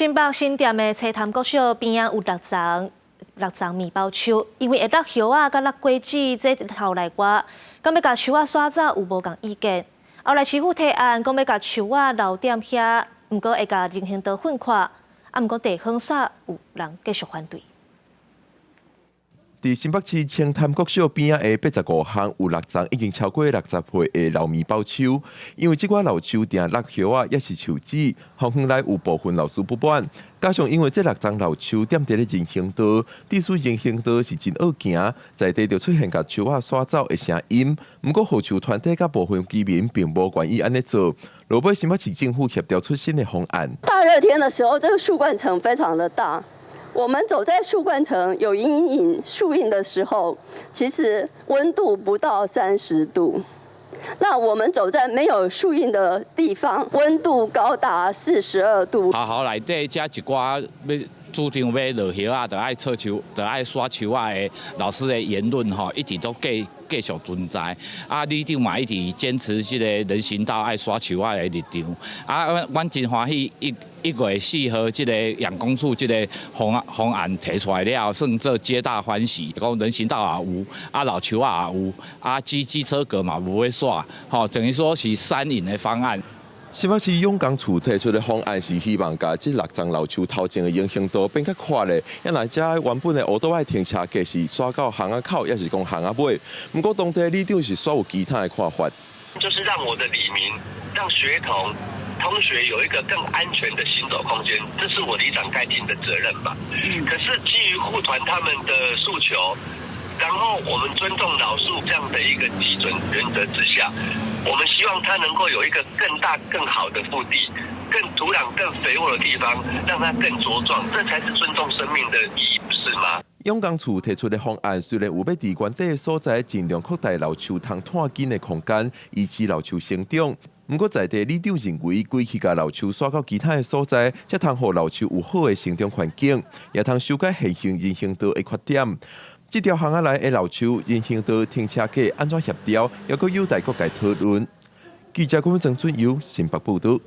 新北新店的车潭国小边仔有6丛面包树，因为会落叶啊、甲落果子，这后来我讲要甲树啊刷走，有无共意见。后来市府提案，讲要甲树啊留点遐，毋过会甲人行道粉化，毋过地方煞有人继续反对。 伫新北市青潭国小边仔的85项有6丛已经超过60岁的老面包树，因为这款老树定落叶啊，也是树枝，风风来有部分老树不满。加上因为这6丛老树点伫咧人行道，地属人行道是真恶行，在地就出现甲树啊刷走的声音。不过护树团体甲部分居民并无愿意安尼做，落尾新北市政府协调出新的方案。大热天的时候，这个树冠层非常的大。 我们走在树冠层有阴影树荫的时候，其实温度不到30度。那我们走在没有树荫的地方，温度高达42度。学校内底遮一寡要主张要落叶啊，就爱插树，就爱刷树啊的老师的言论吼，一直都继续存在。啊，里长嘛一直坚持这个人行道爱刷树啊的立场。啊，阮真欢喜1月4号这个阳光处这个方案提出来了，算做皆大欢喜。讲人行道也有，啊老树啊也有，啊机车格嘛不会刷，吼，等于说是3赢的方案。 新北市永工处提出的方案是希望把这6丛老树头前的人行道变较宽的，也来遮原本的乌道爱停车格是刷到巷仔口，也是讲巷仔尾。不过当地里长是煞有其他的看法，就是让我的里民、让学童、同学有一个更安全的行走空间，这是我里长该尽的责任吧。可是基于护团他们的诉求，然后我们尊重老树这样的一个基准原则之下。 我们希望它能够有一个更大、更好的腹地，更土壤更肥沃的地方，让它更茁壮，这才是尊重生命的意义，不是吗？永工处提出的方案虽然有要伫原地的所在尽量扩大老树通探紧的空间，以及老树生长。不过在地里长认为，规去甲老树刷到其他的所在，才通互老树有好的生长环境，也通修改现行人行道的缺点。 这条巷仔内的老树、人行道、停车格安怎协调，也阁有待各界讨论。记者郭文正、准由新北报道。